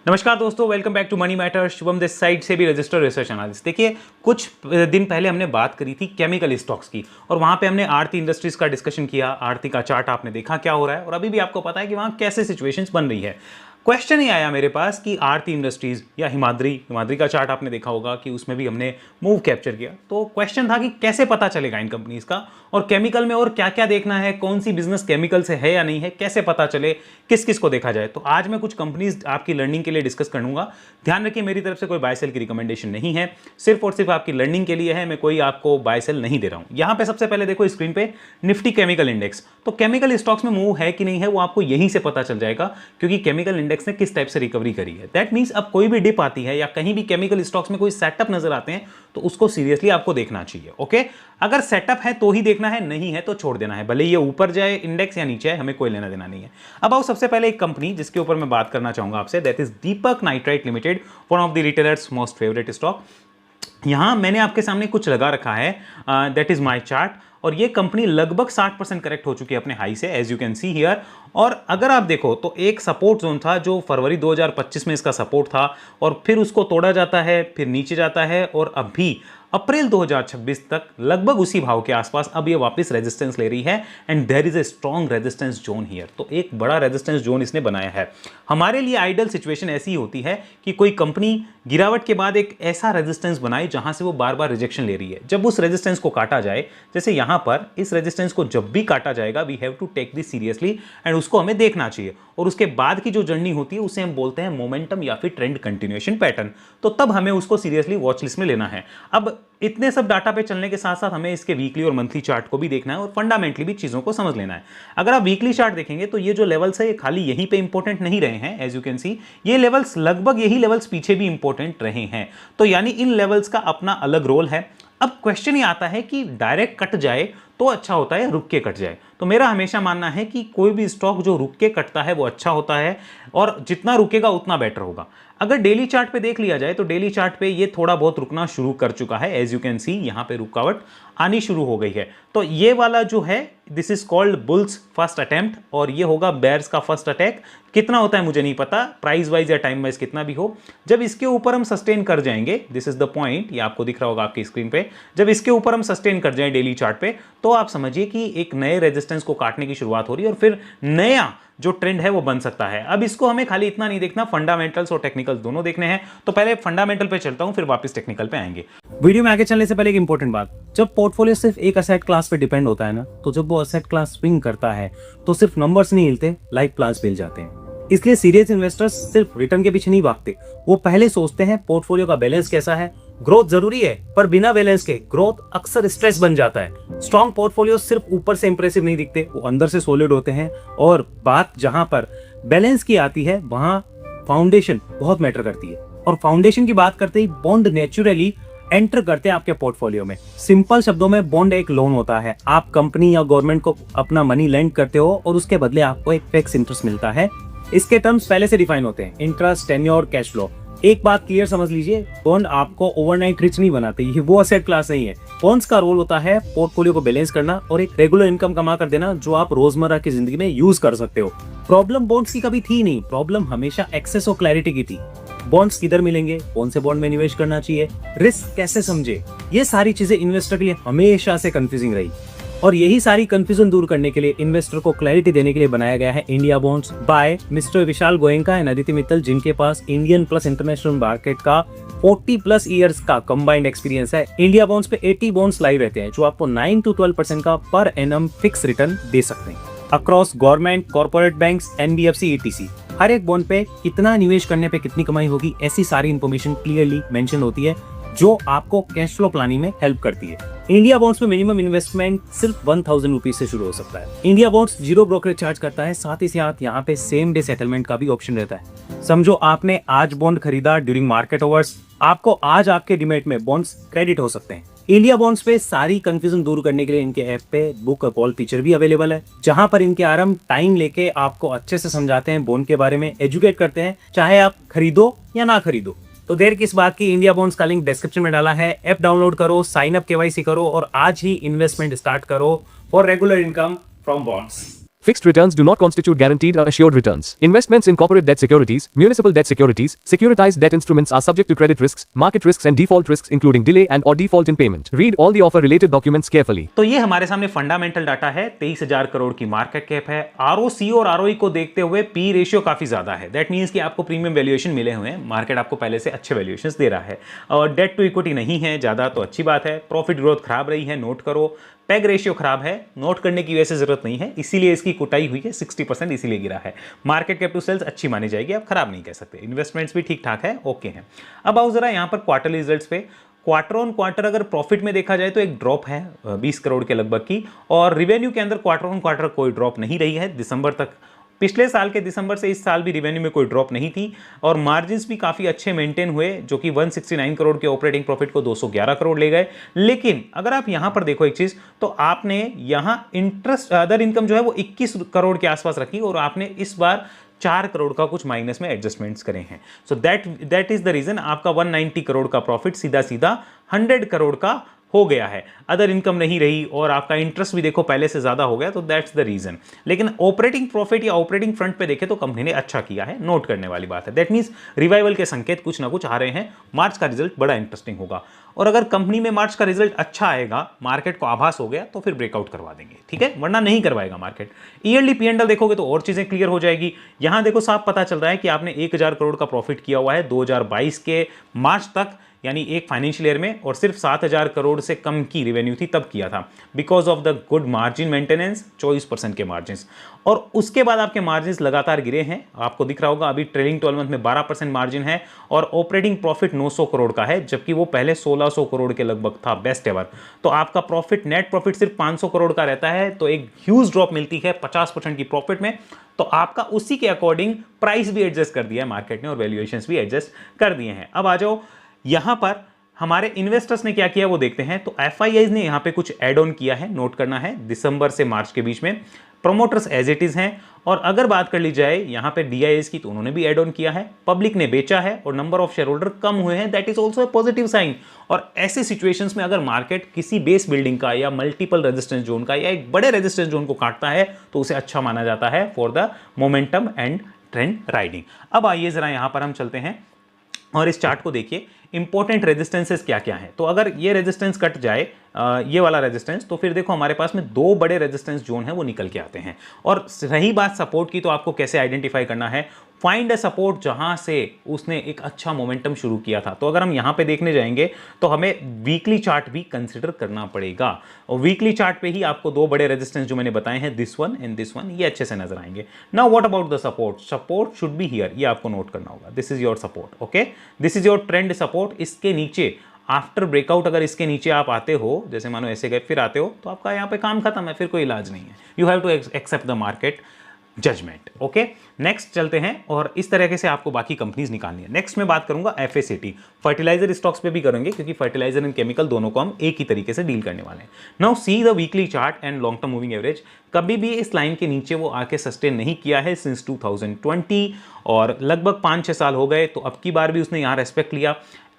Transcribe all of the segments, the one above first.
नमस्कार दोस्तों, welcome back to money matter. Shubham this side से भी रजिस्टर्ड रिसर्च एनालिस्ट। देखिए, कुछ दिन पहले हमने बात करी थी केमिकल स्टॉक्स की और वहां पे हमने आरती इंडस्ट्रीज का डिस्कशन किया। आरती का चार्ट आपने देखा क्या हो रहा है और अभी भी आपको पता है कि वहां कैसे सिचुएशंस बन रही है। क्वेश्चन ही आया मेरे पास कि आरती इंडस्ट्रीज या हिमाद्री का चार्ट आपने देखा होगा कि उसमें भी हमने मूव कैप्चर किया। तो क्वेश्चन था कि कैसे पता चलेगा इन कंपनीज का और केमिकल में और क्या क्या देखना है, कौन सी बिजनेस केमिकल से है या नहीं है, कैसे पता चले, किस किस को देखा जाए। तो आज मैं कुछ कंपनीज आपकी लर्निंग के लिए डिस्कस करूंगा। ध्यान रखिए, मेरी तरफ से कोई बाय सेल की रिकमेंडेशन नहीं है, सिर्फ और सिर्फ आपकी लर्निंग के लिए है। मैं कोई आपको बाय सेल नहीं दे रहा हूं। यहां पे सबसे पहले देखो स्क्रीन पे निफ्टी केमिकल इंडेक्स। तो केमिकल स्टॉक्स में मूव है कि नहीं है वो आपको यहीं से पता चल जाएगा, क्योंकि केमिकल इंडेक्स ने किस टाइप से रिकवरी करी है। दैट मींस अब कोई भी डिप आती है या कहीं भी केमिकल स्टॉक्स में कोई सेटअप नजर आते हैं तो उसको सीरियसली आपको देखना चाहिए। ओके, अगर सेटअप है तो ही देखना है, नहीं है तो छोड़ देना है। भले ये ऊपर जाए इंडेक्स या नीचे है, हमें कोई लेना देना नहीं है। अब आओ सबसे पहले एक कंपनी जिसके ऊपर मैं बात करना चाहूंगा आपसे, that is Deepak nitrite limited, one of the retailers most favourite stock. यहां मैंने आपके सामने कुछ लगा रखा है, दैट इज माय चार्ट, और ये कंपनी लगभग 60% करेक्ट हो चुकी है अपने हाई से, as you can see here. और अगर आप देखो तो एक सपोर्ट जोन था जो फरवरी 2025 में इसका सपोर्ट था और फिर उसको तोड़ा जाता है, फिर नीचे जाता है और अभी अप्रैल 2026 तक लगभग उसी भाव के आसपास अब ये वापस रेजिस्टेंस ले रही है and there is a strong resistance zone here. तो एक बड़ा रेजिस्टेंस जोन इसने बनाया है। हमारे लिए आइडियल सिचुएशन ऐसी होती है कि कोई कंपनी गिरावट के बाद एक ऐसा रेजिस्टेंस बनाए जहां से वो बार बार रिजेक्शन ले रही है। जब उस रेजिस्टेंस को काटा जाए, जैसे यहां पर इस रेजिस्टेंस को जब भी काटा जाएगा, we have to take this seriously and उसको हमें देखना चाहिए। और उसके बाद की जो जर्नी होती है उसे हम बोलते हैं मोमेंटम या फिर ट्रेंड कंटिन्यूएशन पैटर्न। तो तब हमें उसको सीरियसली वॉच लिस्ट में लेना है। अब इतने सब डाटा पे चलने के साथ साथ हमें इसके वीकली और मंथली चार्ट को भी देखना है और फंडामेंटली भी चीजों को समझ लेना है। अगर आप वीकली चार्ट देखेंगे तो ये जो लेवल्स है ये खाली यहीं पे इंपॉर्टेंट नहीं रहे हैं, एज यू कैन सी ये लेवल्स लगभग यही लेवल्स पीछे भी इंपॉर्टेंट रहे हैं। तो यानी इन लेवल्स का अपना अलग रोल है। अब क्वेश्चन ये आता है कि डायरेक्ट कट जाए तो अच्छा होता है, रुक के कट जाए। तो मेरा हमेशा मानना है कि कोई भी स्टॉक जो रुक के कटता है वो अच्छा होता है और जितना रुकेगा उतना बेटर होगा। अगर डेली चार्ट पे देख लिया जाए तो डेली चार्ट पे ये थोड़ा बहुत रुकना शुरू कर चुका है, एज यू कैन सी यहां पे रुकावट आनी शुरू हो गई है। तो ये वाला जो है this is called bulls first attempt और ये होगा बेयर्स का फर्स्ट अटैक। कितना होता है मुझे नहीं पता, प्राइस वाइज या टाइम वाइज कितना भी हो। जब इसके ऊपर हम सस्टेन कर जाएंगे, दिस इज द पॉइंट, ये आपको दिख रहा होगा आपकी स्क्रीन पे, जब इसके ऊपर हम सस्टेन कर जाएं डेली चार्ट पे तो आप समझिए कि एक नए रेजिस्टेंस को काटने की शुरुआत हो रही है और फिर नया जो ट्रेंड है वो बन सकता है। अब इसको हमें खाली इतना नहीं देखना, फंडामेंटल्स और टेक्निकल्स दोनों देखने हैं। तो पहले फंडामेंटल पे चलता हूं, फिर वापस टेक्निकल पे आएंगे। वीडियो में आगे चलने से पहले एक इंपॉर्टेंट बात, जब पोर्टफोलियो सिर्फ एक असेट क्लास पे डिपेंड होता है ना, तो जब वो असेट क्लास स्विंग करता है तो सिर्फ नंबर्स नहीं हिलते, लाइफ प्लान्स भी हिल जाते हैं। इसलिए सीरियस इन्वेस्टर्स सिर्फ रिटर्न के पीछे नहीं भागते, वो पहले सोचते हैं पोर्टफोलियो का बैलेंस कैसा है। ग्रोथ जरूरी है पर बिना बैलेंस के ग्रोथ अक्सर स्ट्रेस बन जाता है। स्ट्रॉन्ग पोर्टफोलियो सिर्फ ऊपर से इंप्रेसिव नहीं दिखते, वो अंदर से सॉलिड होते हैं। और बात जहां पर बैलेंस की आती है वहां फाउंडेशन बहुत मैटर करती है। और फाउंडेशन की बात करते ही बॉन्ड नेचुरली एंटर करते हैं आपके पोर्टफोलियो में। सिंपल शब्दों में बॉन्ड एक लोन होता है। आप कंपनी या गवर्नमेंट को अपना मनी लेंड करते हो और उसके बदले आपको एक फिक्स इंटरेस्ट मिलता है। इसके टर्म्स पहले से डिफाइन होते हैं, इंटरेस्ट, टेन्योर, कैश फ्लो। एक बात क्लियर समझ लीजिए, बॉन्ड आपको ओवरनाइट रिच नहीं बनाते, ये वो असेट क्लास नहीं है। बॉन्ड्स का रोल होता है पोर्टफोलियो को बैलेंस करना और एक रेगुलर इनकम कमा कर देना जो आप रोजमर्रा की जिंदगी में यूज कर सकते हो। प्रॉब्लम बॉन्ड्स की कभी थी नहीं, प्रॉब्लम हमेशा एक्सेस और क्लैरिटी की थी। बॉन्ड्स किधर मिलेंगे, कौन से बॉन्ड में निवेश करना चाहिए, रिस्क कैसे समझे, ये सारी चीजें इन्वेस्टर के लिए हमेशा से कंफ्यूजिंग रही। और यही सारी कंफ्यूजन दूर करने के लिए, इन्वेस्टर को क्लैरिटी देने के लिए बनाया गया है India bonds by mister Vishal Goenka and Aditi Mittal, जिनके पास इंडियन प्लस इंटरनेशनल मार्केट का 40+ इयर्स का कंबाइंड एक्सपीरियंस है। इंडिया बॉन्ड्स पे 80 बॉन्ड्स लाइव रहते हैं जो आपको 9 to 12% का पर एनम फिक्स रिटर्न दे सकते हैं across government, corporate banks, NBFC, etc. हर एक बॉन्ड पे कितना निवेश करने पे कितनी कमाई होगी, ऐसी सारी इंफॉर्मेशन क्लियरली मेंशन होती है जो आपको कैश फ्लो प्लानिंग में हेल्प करती है। इंडिया बॉन्ड्स में मिनिमम इन्वेस्टमेंट सिर्फ 1000 रुपीज से शुरू हो सकता है। इंडिया बॉन्ड्स 0 ब्रोकरेज चार्ज करता है, साथ ही साथ यहाँ पे सेम डे सेटलमेंट का भी ऑप्शन रहता है। समझो आपने आज बॉन्ड खरीदा ड्यूरिंग मार्केट आवर्स, आपको आज आपके डीमैट में बॉन्ड्स क्रेडिट हो सकते हैं। इंडिया बॉन्ड्स पे सारी कंफ्यूजन दूर करने के लिए इनके ऐप पे बुक कॉल फीचर भी अवेलेबल है, जहां पर इनके आरएम टाइम लेके आपको अच्छे से समझाते हैं, बॉन्ड के बारे में एजुकेट करते हैं, चाहे आप खरीदो या ना खरीदो। तो देर किस बात की, इंडिया बॉन्ड्स का लिंक डिस्क्रिप्शन में डाला है। ऐप डाउनलोड करो, साइन अप, केवाईसी करो और आज ही इन्वेस्टमेंट स्टार्ट करो for regular income from bonds. Fixed returns do not constitute guaranteed or assured returns. Investments in corporate debt securities, municipal debt securities, securitized debt instruments are subject to credit risks, market risks and default risks including delay and or default in payment. Read all the offer related documents carefully. तो ये हमारे सामने fundamental data है, 23,000 करोड़ की market cap है। ROC और ROE को देखते हुए पी रेशियो काफी ज्यादा है। दैट मींस कि आपको प्रीमियम वैल्यूएशन मिले हुए हैं, मार्केट आपको पहले से अच्छे वैल्यूएशंस दे रहा है। और डेट टू इक्विटी नहीं है ज्यादा, तो अच्छी बात है। प्रॉफिट ग्रोथ खराब रही है, नोट करो। पैग रेशियो खराब है, नोट करने की वैसे जरूरत नहीं है, इसीलिए इसकी कुटाई हुई है, 60% इसीलिए गिरा है। मार्केट कैप टू सेल्स अच्छी मानी जाएगी, आप खराब नहीं कह सकते। इन्वेस्टमेंट्स भी ठीक ठाक है, ओके है। अब आओ जरा यहाँ पर क्वार्टरली रिजल्ट्स पे। क्वार्टर ऑन क्वार्टर अगर प्रॉफिट में देखा जाए तो एक ड्रॉप है 20 करोड़ के लगभग की, और रिवेन्यू के अंदर क्वार्टर ऑन क्वार्टर कोई ड्रॉप नहीं रही है दिसंबर तक। पिछले साल के दिसंबर से इस साल भी रिवेन्यू में कोई ड्रॉप नहीं थी, और मार्जिन्स भी काफ़ी अच्छे मेंटेन हुए, जो कि 169 करोड़ के ऑपरेटिंग प्रॉफिट को 211 करोड़ ले गए। लेकिन अगर आप यहां पर देखो एक चीज़, तो आपने यहां इंटरेस्ट अदर इनकम जो है वो 21 करोड़ के आसपास रखी, और आपने इस बार 4 करोड़ का कुछ माइनस में एडजस्टमेंट्स करे हैं। So that is the reason आपका 190 करोड़ का प्रॉफिट सीधा सीधा 100 करोड़ का हो गया है। अदर इनकम नहीं रही, और आपका इंटरेस्ट भी देखो पहले से ज्यादा हो गया, तो दैट्स द रीजन। लेकिन ऑपरेटिंग प्रॉफिट या ऑपरेटिंग फ्रंट पे देखे तो कंपनी ने अच्छा किया है, नोट करने वाली बात है। दैट मींस रिवाइवल के संकेत कुछ ना कुछ आ रहे हैं। मार्च का रिजल्ट बड़ा इंटरेस्टिंग होगा, और अगर कंपनी में मार्च का रिजल्ट अच्छा आएगा, मार्केट को आभास हो गया, तो फिर ब्रेकआउट करवा देंगे, ठीक है, वरना नहीं करवाएगा मार्केट। ईयरली P&L देखोगे तो और चीजें क्लियर हो जाएगी। यहां देखो साफ पता चल रहा है कि आपने 1000 करोड़ का प्रॉफिट किया हुआ है 2022 के मार्च तक, यानी एक फाइनेंशियल ईयर में, और सिर्फ 7000 करोड़ से कम की रेवेन्यू थी तब किया था, because of the good margin maintenance, 24% के मार्जिन। और उसके बाद आपके मार्जिन लगातार गिरे हैं, आपको दिख रहा होगा अभी ट्रेलिंग 12 मंथ में 12% मार्जिन है, और ऑपरेटिंग प्रॉफिट 900 करोड़ का है, जबकि वो पहले 1600 करोड़ के लगभग था, बेस्ट एवर। तो आपका प्रॉफिट, नेट प्रॉफिट सिर्फ 500 करोड़ का रहता है, तो एक ह्यूज ड्रॉप मिलती है 50% की प्रॉफिट में। तो आपका उसी के अकॉर्डिंग प्राइस भी एडजस्ट कर दिया है मार्केट ने, और वैल्यूएशंस भी एडजस्ट कर दिए हैं। अब आ जाओ यहां पर हमारे इन्वेस्टर्स ने क्या किया वो देखते हैं। तो एफआईआईज ने यहां पे कुछ एड ऑन किया है, नोट करना है, दिसंबर से मार्च के बीच में। प्रोमोटर्स एज इट इज हैं, और अगर बात कर ली जाए यहां पे डीआईएस की, तो उन्होंने भी एड ऑन किया है। पब्लिक ने बेचा है, और नंबर ऑफ शेयर होल्डर कम हुए हैं, that is also a positive sign. और ऐसे सिचुएशंस में अगर मार्केट किसी बेस बिल्डिंग का या मल्टीपल रेजिस्टेंस जोन का या एक बड़े रेजिस्टेंस जोन को काटता है, तो उसे अच्छा माना जाता है for the momentum and trend riding. अब आइए जरा यहां पर हम चलते हैं और इस चार्ट को देखिए, इंपॉर्टेंट रेजिस्टेंसेस क्या क्या हैं। तो अगर ये रेजिस्टेंस कट जाए, ये वाला रेजिस्टेंस, तो फिर देखो हमारे पास में 2 बड़े रेजिस्टेंस जोन है वो निकल के आते हैं। और रही बात सपोर्ट की, तो आपको कैसे आइडेंटिफाई करना है, फाइंड अ सपोर्ट जहां से उसने एक अच्छा मोमेंटम शुरू किया था। तो अगर हम यहां पे देखने जाएंगे तो हमें वीकली चार्ट भी कंसिडर करना पड़ेगा, और वीकली चार्ट पे ही आपको 2 बड़े रेजिस्टेंस जो मैंने बताए हैं, this one and this one, ये अच्छे से नजर आएंगे। Now what about the support, support should be here, ये आपको नोट करना होगा। This is your support, okay, this is your trend support. इसके नीचे आफ्टर ब्रेकआउट अगर इसके नीचे आप आते हो, जैसे मानो ऐसे गए फिर आते हो, तो आपका यहाँ पे काम खत्म है, फिर कोई इलाज नहीं है। You have to accept the market judgement, okay. Next चलते हैं, और इस तरीके से आपको बाकी कंपनीज निकालनी है। नेक्स्ट मैं बात करूंगा एफएसएटी, फर्टिलाइजर स्टॉक्स पे भी करेंगे, क्योंकि फर्टिलाइजर एंड केमिकल दोनों को हम एक ही तरीके से डील करने वाले हैं। Now see the weekly chart and long term moving average. कभी भी इस लाइन के नीचे वो आके सस्टेन नहीं किया है सिंस 2020, और लगभग 5-6 साल हो गए, तो अब की बार भी उसने यहाँ रेस्पेक्ट लिया,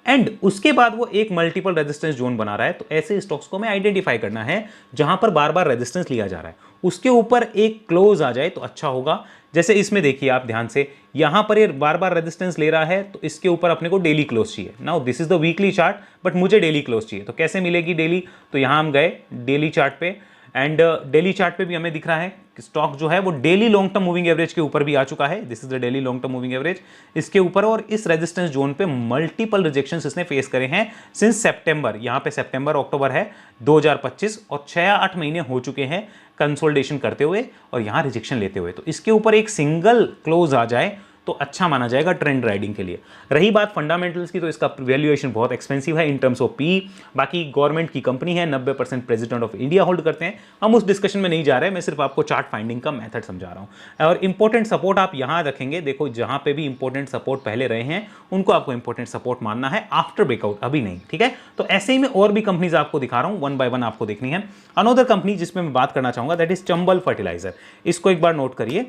एंड उसके बाद वो एक मल्टीपल रेजिस्टेंस जोन बना रहा है। तो ऐसे स्टॉक्स को हमें आइडेंटिफाई करना है जहां पर बार बार रेजिस्टेंस लिया जा रहा है, उसके ऊपर एक क्लोज आ जाए तो अच्छा होगा। जैसे इसमें देखिए आप ध्यान से, यहां पर ये बार बार रेजिस्टेंस ले रहा है, तो इसके ऊपर अपने को डेली क्लोज चाहिए। Now this is the weekly chart, but मुझे डेली क्लोज चाहिए। तो कैसे मिलेगी डेली, तो यहां हम गए डेली चार्ट पे, एंड डेली चार्ट पे भी हमें दिख रहा है कि स्टॉक जो है वो daily long term moving average के ऊपर भी आ चुका है। This is the daily long term moving average, इसके ऊपर, और इस रेजिस्टेंस जोन पे मल्टीपल रिजेक्शंस इसने फेस करे हैं सिंस सितंबर। यहां पे सितंबर अक्टूबर है 2025, और 6-8 महीने हो चुके हैं कंसोलिडेशन करते हुए और यहां रिजेक्शन लेते हुए। तो इसके ऊपर एक सिंगल क्लोज आ जाए तो अच्छा माना जाएगा ट्रेंड राइडिंग के लिए। रही बात फंडामेंटल्स की, तो इसका वैल्यूएशन बहुत एक्सपेंसिव है इन टर्म्स ऑफ पी। बाकी गवर्नमेंट की कंपनी है, 90% प्रेसिडेंट ऑफ इंडिया होल्ड करते हैं। हम उस डिस्कशन में नहीं जा रहे, मैं सिर्फ आपको चार्ट फाइंडिंग का मेथड समझा रहा हूं। और इंपॉर्टेंट सपोर्ट आप यहां रखेंगे, देखो जहां पे भी इंपॉर्टेंट सपोर्ट पहले रहे हैं उनको आपको इंपॉर्टेंट सपोर्ट मानना है, आफ्टर ब्रेकआउट, अभी नहीं, ठीक है। तो ऐसे ही मैं और भी कंपनीज आपको दिखा रहा हूं, 1 बाय 1 आपको देखनी है। अनदर कंपनी जिसमें मैं बात करना चाहूंगा, दैट इज चंबल फर्टिलाइजर। इसको एक बार नोट करिए,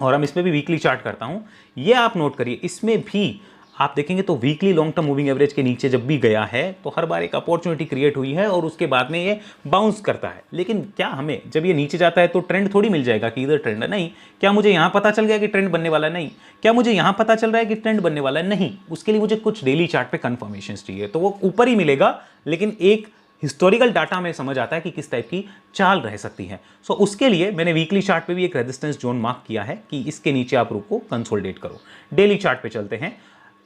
और हम इसमें भी वीकली चार्ट करता हूं, ये आप नोट करिए, इसमें भी आप देखेंगे तो weekly long term moving average के नीचे जब भी गया है तो हर बार एक अपॉर्चुनिटी क्रिएट हुई है और उसके बाद में ये बाउंस करता है। लेकिन क्या हमें जब ये नीचे जाता है तो ट्रेंड थोड़ी मिल जाएगा कि इधर ट्रेंड है, नहीं। क्या मुझे यहाँ पता चल गया कि ट्रेंड बनने वाला है? नहीं। क्या मुझे यहाँ पता चल रहा है कि ट्रेंड बनने वाला है? नहीं। उसके लिए मुझे कुछ डेली चार्ट पे कंफर्मेशन चाहिए, तो वो ऊपर ही मिलेगा, लेकिन एक हिस्टोरिकल डाटा में समझ आता है कि किस टाइप की चाल रह सकती है। सो उसके लिए मैंने वीकली चार्ट पे भी एक रेजिस्टेंस जोन मार्क किया है कि इसके नीचे आप रुको, कंसोलिडेट करो। डेली चार्ट पे चलते हैं।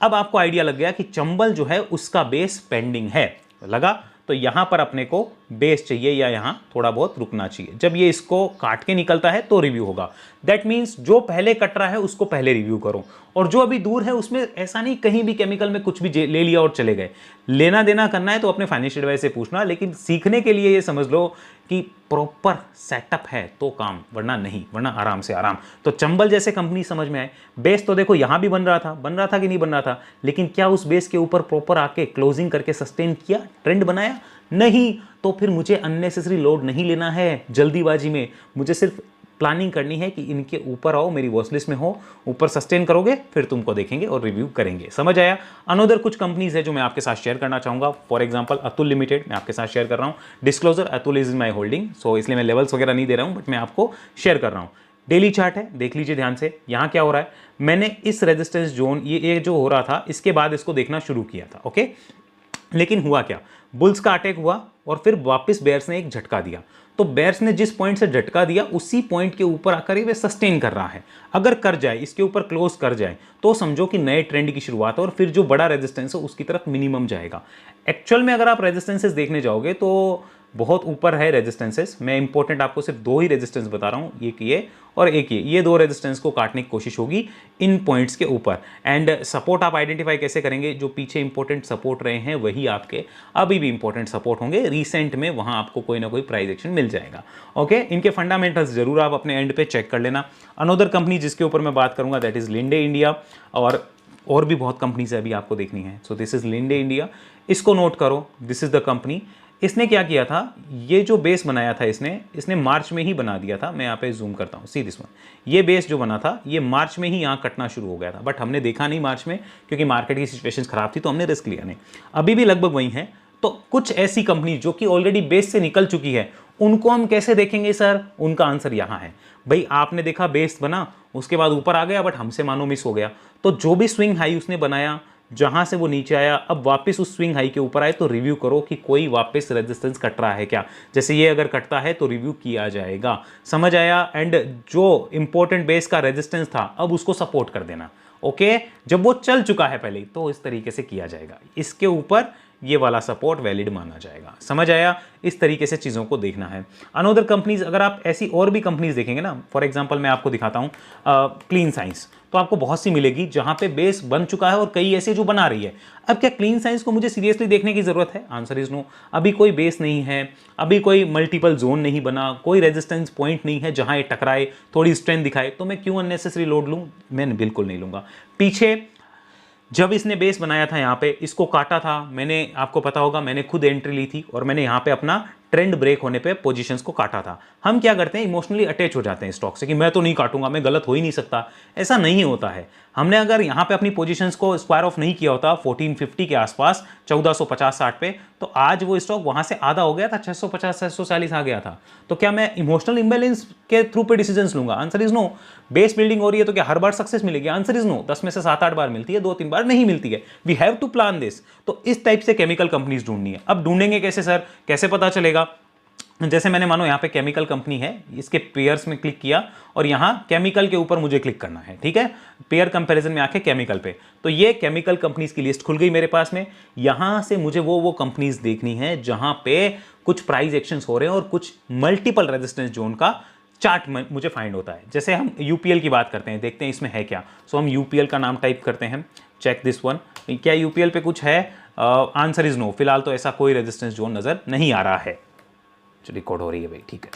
अब आपको आइडिया लग गया कि चंबल जो है उसका बेस पेंडिंग है, लगा? तो यहां पर अपने को बेस चाहिए या यहां थोड़ा बहुत रुकना चाहिए। जब ये इसको काट के निकलता है तो रिव्यू होगा। दैट मीन्स जो पहले कट रहा है उसको पहले रिव्यू करो, और जो अभी दूर है उसमें ऐसा नहीं कहीं भी केमिकल में कुछ भी ले लिया और चले गए। लेना देना करना है तो अपने फाइनेंशियल एडवाइस से पूछना, लेकिन सीखने के लिए ये समझ लो कि प्रॉपर सेटअप है तो काम, वरना नहीं, वरना आराम से आराम। तो चंबल जैसे कंपनी समझ में आए। बेस तो देखो यहां भी बन रहा था कि नहीं बन रहा था, लेकिन क्या उस बेस के ऊपर प्रॉपर आके क्लोजिंग करके सस्टेन किया, ट्रेंड बनाया? नहीं। तो फिर मुझे अननेसेसरी लोड नहीं लेना है जल्दीबाजी में, मुझे सिर्फ प्लानिंग करनी है कि इनके ऊपर आओ, मेरी वॉच लिस्ट में हो, ऊपर सस्टेन करोगे, फिर तुमको देखेंगे और रिव्यू करेंगे। समझ आया? अनदर कुछ कंपनीज है जो मैं आपके साथ शेयर करना चाहूंगा। फॉर एग्जांपल अतुल लिमिटेड मैं आपके साथ शेयर कर रहा हूं। Disclosure, Atul is my holding, so इसलिए मैं लेवल्स वगैरह नहीं दे रहा हूं, बट मैं आपको शेयर कर रहा हूं। डेली चार्ट है, देख लीजिए ध्यान से। यहां क्या हो रहा है, मैंने इस रेजिस्टेंस जोन ये जो हो रहा था इसके बाद इसको देखना शुरू किया था, ओके। लेकिन हुआ क्या, बुल्स का अटैक हुआ और फिर वापस बेयर्स ने एक झटका दिया। तो बेयर्स ने जिस पॉइंट से झटका दिया उसी पॉइंट के ऊपर आकर ही वे सस्टेन कर रहा है। अगर कर जाए, इसके ऊपर क्लोज कर जाए, तो समझो कि नए ट्रेंड की शुरुआत है और फिर जो बड़ा रेजिस्टेंस है उसकी तरफ मिनिमम जाएगा। एक्चुअल में अगर आप रेजिस्टेंसेस देखने जाओगे तो बहुत ऊपर है रेजिस्टेंसेस। मैं इंपॉर्टेंट आपको सिर्फ दो ही रेजिस्टेंस बता रहा हूँ, एक ये और एक ये दो रेजिस्टेंस को काटने की कोशिश होगी इन पॉइंट्स के ऊपर। एंड सपोर्ट आप आइडेंटिफाई कैसे करेंगे? जो पीछे इंपॉर्टेंट सपोर्ट रहे हैं वही आपके अभी भी इंपॉर्टेंट सपोर्ट होंगे। रिसेंट में वहां आपको कोई ना कोई प्राइस एक्शन मिल जाएगा, ओके। इनके फंडामेंटल्स जरूर आप अपने एंड पे चेक कर लेना। अनदर कंपनी जिसके ऊपर मैं बात करूंगा दैट इज लिंडे इंडिया, और भी बहुत कंपनीज है अभी आपको देखनी है। So this is Linde India, इसको नोट करो। This is the company. इसने क्या किया था, ये जो बेस बनाया था इसने मार्च में ही बना दिया था। मैं यहाँ पे जूम करता हूँ, सी दिस वन। ये बेस जो बना था ये मार्च में ही यहाँ कटना शुरू हो गया था, बट हमने देखा नहीं मार्च में, क्योंकि मार्केट की सिचुएशन खराब थी तो हमने रिस्क लिया नहीं। अभी भी लगभग वही है। तो कुछ ऐसी कंपनी जो कि ऑलरेडी बेस से निकल चुकी है, उनको हम कैसे देखेंगे सर? उनका आंसर यहाँ है। भाई आपने देखा बेस बना, उसके बाद ऊपर आ गया, बट हमसे मानो मिस हो गया। तो जो भी स्विंग हाई उसने बनाया, जहां से वो नीचे आया, अब वापस उस स्विंग हाई के ऊपर आए तो रिव्यू करो कि कोई वापस रेजिस्टेंस कट रहा है क्या। जैसे ये अगर कटता है तो रिव्यू किया जाएगा। समझ आया? एंड जो इंपॉर्टेंट बेस का रेजिस्टेंस था अब उसको सपोर्ट कर देना, ओके। जब वो चल चुका है पहले तो इस तरीके से किया जाएगा, इसके ऊपर ये वाला सपोर्ट वैलिड माना जाएगा। समझ आया? इस तरीके से चीज़ों को देखना है। अनदर कंपनीज, अगर आप ऐसी और भी कंपनीज देखेंगे ना, फॉर एग्जांपल मैं आपको दिखाता हूँ क्लीन साइंस, तो आपको बहुत सी मिलेगी जहां पे बेस बन चुका है और कई ऐसे जो बना रही है। अब क्या क्लीन साइंस को मुझे सीरियसली देखने की जरूरत है? Answer is no. अभी कोई बेस नहीं है, अभी कोई मल्टीपल जोन नहीं बना, कोई रेजिस्टेंस पॉइंट नहीं है जहां ये टकराए, थोड़ी स्ट्रेंथ दिखाए, तो मैं क्यों अननेसेसरी लोड लूं? मैं बिल्कुल नहीं लूंगा। पीछे जब इसने बेस बनाया था यहाँ पे, इसको काटा था, मैंने, आपको पता होगा मैंने खुद एंट्री ली थी और मैंने यहाँ पे अपना ट्रेंड ब्रेक होने पे पोजीशंस को काटा था। हम क्या करते हैं, इमोशनली अटैच हो जाते हैं स्टॉक से कि मैं तो नहीं काटूंगा, मैं गलत हो ही नहीं सकता। ऐसा नहीं होता है। हमने अगर यहाँ पे अपनी पोजीशंस को स्क्वायर ऑफ नहीं किया होता 1450 के आसपास, 1450-60 पे, तो आज वो स्टॉक वहां से आधा हो गया था, 650-640 आ गया था। तो क्या मैं इमोशनल इंबैलेंस के थ्रू पे डिसीजंस लूंगा? Answer is no. Base building हो रही है तो क्या हर बार सक्सेस मिलेगी? Answer is no. 10 में से 7-8 बार मिलती है, 2-3 बार नहीं मिलती है। We have to plan this. तो इस टाइप से केमिकल कंपनीज ढूंढनी है। अब ढूंढेंगे कैसे सर? कैसे पता चलेगा? जैसे मैंने, मानो यहाँ पे केमिकल कंपनी है, इसके पेयर्स में क्लिक किया और यहाँ केमिकल के ऊपर मुझे क्लिक करना है, ठीक है। पेयर कंपैरिजन में आके केमिकल पे, तो ये केमिकल कंपनीज की लिस्ट खुल गई मेरे पास में। यहां से मुझे वो कंपनीज देखनी है जहां पे कुछ प्राइस एक्शंस हो रहे हैं और कुछ मल्टीपल रेजिस्टेंस जोन का चार्ट मुझे फाइंड होता है। जैसे हम यूपीएल की बात करते हैं, देखते हैं इसमें है क्या। सो हम यूपीएल का नाम टाइप करते हैं, चेक दिस वन। क्या यूपीएल पे कुछ है? Answer is no. फिलहाल तो ऐसा कोई रेजिस्टेंस जोन नजर नहीं आ रहा है। रिकॉर्ड हो रही है भाई, ठीक है।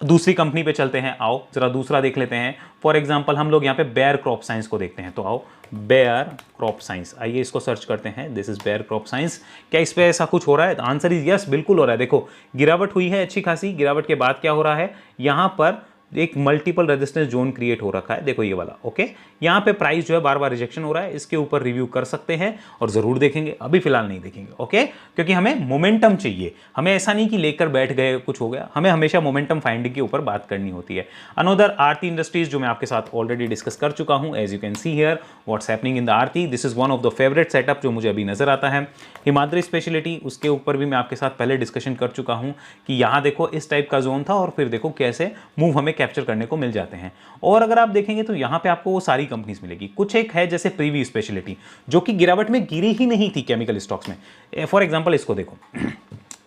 दूसरी कंपनी पे चलते हैं, आओ जरा दूसरा देख लेते हैं। फॉर एग्जांपल हम लोग यहाँ पे बेयर क्रॉप साइंस को देखते हैं, तो आओ बेयर क्रॉप साइंस, आइए इसको सर्च करते हैं। This is Bayer crop science. क्या इस पे ऐसा कुछ हो रहा है? आंसर इज यस, बिल्कुल हो रहा है। देखो गिरावट हुई है अच्छी खासी, गिरावट के बाद क्या हो रहा है, यहाँ पर एक मल्टीपल रेजिस्टेंस जोन क्रिएट हो रखा है, देखो ये वाला। ओके, यहाँ पे प्राइस जो है बार बार रिजेक्शन हो रहा है, इसके ऊपर रिव्यू कर सकते हैं और जरूर देखेंगे, अभी फिलहाल नहीं देखेंगे। ओके, क्योंकि हमें मोमेंटम चाहिए, हमें ऐसा नहीं कि लेकर बैठ गए कुछ हो गया, हमें हमेशा मोमेंटम फाइंडिंग के ऊपर बात करनी होती है। अनदर आरती इंडस्ट्रीज जो मैं आपके साथ ऑलरेडी डिस्कस कर चुका हूं, as you can see here what's happening in the Aarti, this is one of the favourite setup जो मुझे अभी नजर आता है। हिमाद्री स्पेशलिटी, उसके ऊपर भी मैं आपके साथ पहले डिस्कशन कर चुका हूं कि यहां देखो इस टाइप का जोन था और फिर देखो कैसे मूव हमें कैप्चर करने को मिल जाते हैं। और अगर आप देखेंगे तो यहां पे आपको वो सारी कंपनीज मिलेगी। कुछ एक है जैसे प्रीवी स्पेशलिटी जो कि गिरावट में गिरी ही नहीं थी केमिकल स्टॉक्स में। फॉर एग्जांपल इसको देखो,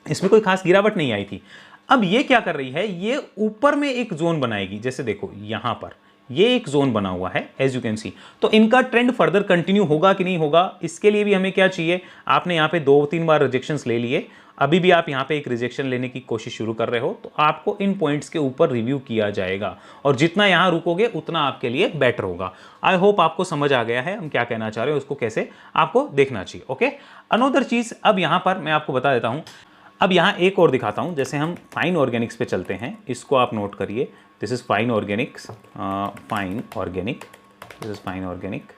इसमें कोई खास गिरावट नहीं आई थी। अब ये क्या कर रही है, ये ऊपर में एक जोन बनाएगी, जैसे देखो यहां पर ये एक जोन बना हुआ है एज यू कैन सी। तो इनका ट्रेंड फर्दर कंटिन्यू होगा कि नहीं होगा, इसके लिए भी हमें क्या चाहिए, आपने यहाँ पे 2-3 बार रिजेक्शंस ले लिए, अभी भी आप यहाँ पे एक रिजेक्शन लेने की कोशिश शुरू कर रहे हो, तो आपको इन पॉइंट्स के ऊपर रिव्यू किया जाएगा और जितना यहाँ रुकोगे उतना आपके लिए बेटर होगा। आई होप आपको समझ आ गया है हम क्या कहना चाह रहे हैं, उसको कैसे आपको देखना चाहिए। ओके, अनदर चीज अब यहाँ पर मैं आपको बता देता हूँ। अब यहाँ एक और दिखाता हूँ, जैसे हम फाइन ऑर्गेनिक्स पे चलते हैं, इसको आप नोट करिए, this is fine Organics, fine organic, this is fine organic,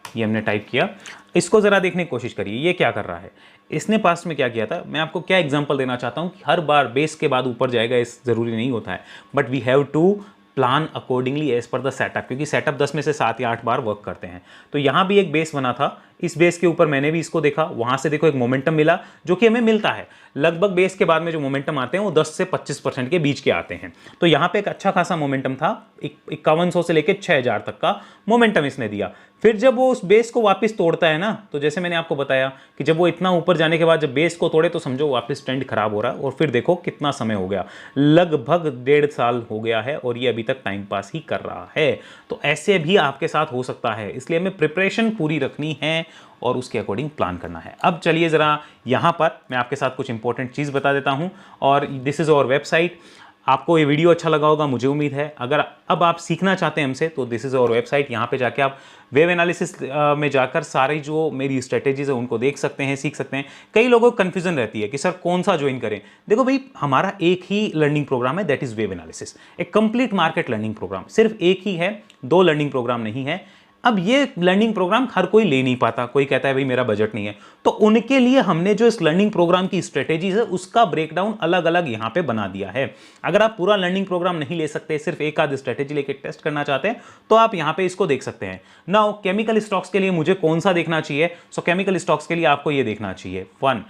ये हमने टाइप किया। इसको ज़रा देखने की कोशिश करिए, ये क्या कर रहा है। इसने पास्ट में क्या किया था, मैं आपको क्या एग्जांपल देना चाहता हूँ कि हर बार बेस के बाद ऊपर जाएगा इस ज़रूरी नहीं होता है, but we have to plan accordingly as per the setup, क्योंकि सेटअप 10 में से 7 या 8 बार वर्क करते हैं। तो यहाँ भी एक बेस बना था, इस बेस के ऊपर मैंने भी इसको देखा, वहाँ से देखो एक मोमेंटम मिला जो कि हमें मिलता है। लगभग बेस के बाद में जो मोमेंटम आते हैं वो 10 से 25% के बीच के आते हैं। तो यहाँ पे एक अच्छा खासा मोमेंटम था, 5100 से लेकर 6000 तक का मोमेंटम इसने दिया। फिर जब वो उस बेस को वापस तोड़ता है ना, तो जैसे मैंने आपको बताया कि जब वो इतना ऊपर जाने के बाद जब बेस को तोड़े तो समझो वापस ट्रेंड खराब हो रहा है। और फिर देखो कितना समय हो गया, लगभग 1.5 साल हो गया है और ये अभी तक टाइम पास ही कर रहा है। तो ऐसे भी आपके साथ हो सकता है, इसलिए हमें प्रिपरेशन पूरी रखनी है और उसके अकॉर्डिंग प्लान करना है। अब चलिए ज़रा यहाँ पर मैं आपके साथ कुछ इंपॉर्टेंट चीज़ बता देता हूँ, और दिस इज़ आवर वेबसाइट। आपको ये वीडियो अच्छा लगा होगा, मुझे उम्मीद है। अगर अब आप सीखना चाहते हैं हमसे तो दिस इज़ आवर वेबसाइट, यहाँ पे जाके आप वेब एनालिसिस में जाकर सारी जो मेरी स्ट्रेटेजीज है उनको देख सकते हैं, सीख सकते हैं। कई लोगों को कन्फ्यूजन रहती है कि सर कौन सा ज्वाइन करें। देखो भाई, हमारा एक ही लर्निंग प्रोग्राम है, दैट इज़ वेब एनालिसिस, एक कंप्लीट मार्केट लर्निंग प्रोग्राम, सिर्फ एक ही है, 2 लर्निंग प्रोग्राम नहीं है। अब ये लर्निंग प्रोग्राम हर कोई ले नहीं पाता, कोई कहता है भाई मेरा बजट नहीं है, तो उनके लिए हमने जो इस लर्निंग प्रोग्राम की स्ट्रेटेजीज है उसका ब्रेकडाउन अलग अलग यहाँ पे बना दिया है। अगर आप पूरा लर्निंग प्रोग्राम नहीं ले सकते, सिर्फ एक आध स्ट्रेटेजी लेके टेस्ट करना चाहते हैं, तो आप यहाँ पे इसको देख सकते हैं। नाउ केमिकल स्टॉक्स के लिए मुझे कौन सा देखना चाहिए, सो केमिकल स्टॉक्स के लिए आपको ये देखना चाहिए 1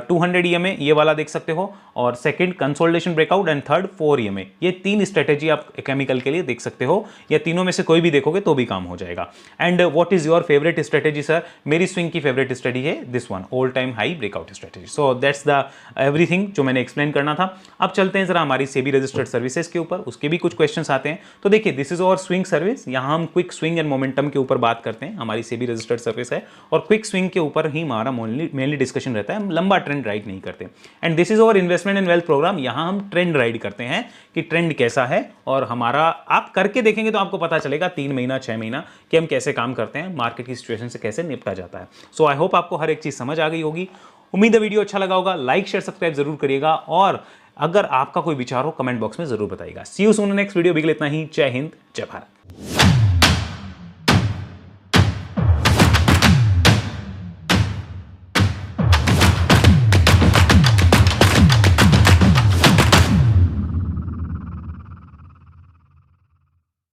200 EMA, ये वाला देख सकते हो, और second consolidation breakout, and third 4 EMA। ये 3 स्ट्रेटेजी आप केमिकल के लिए देख सकते हो, या तीनों में से कोई भी देखोगे तो भी काम हो जाएगा। And what is your favourite strategy sir? मेरी स्विंग की फेवरेट स्ट्रेटेजी है this one, all time high breakout strategy. So that's the everything जो मैंने एक्सप्लेन करना था। अब चलते हैं जरा हमारी सेबी रजिस्टर्ड सर्विसेज के ऊपर, उसके भी कुछ क्वेश्चंस आते हैं। तो देखिए, दिस इज और स्विंग सर्विस, यहाँ हम क्विक स्विंग एंड मोमेंटम के ऊपर बात करते हैं, हमारी सेबी रजिस्टर्ड सर्विस है, और क्विक स्विंग के ऊपर ही हमारा मेनली डिस्कशन रहता है, हम लंबा ट्रेंड राइड नहीं करते। एंड दिस इज और इन्वेस्टमेंट एंड वेल्थ प्रोग्राम, यहाँ हम ट्रेंड राइड करते हैं कि ट्रेंड कैसा है, और हमारा आप करके देखेंगे तो आपको पता चलेगा 3 महीना 6 महीना कि हम कैसे काम करते हैं, मार्केट की सिचुएशन से कैसे निपटा जाता है। सो आई होप आपको हर एक चीज समझ आ गई होगी। उम्मीद है वीडियो अच्छा लगा होगा, लाइक शेयर सब्सक्राइब जरूर करिएगा, और अगर आपका कोई विचार हो कमेंट बॉक्स में जरूर बताइएगा। सी यू सून नेक्स्ट वीडियो, बिगल इतना ही। जय हिंद, जय भारत।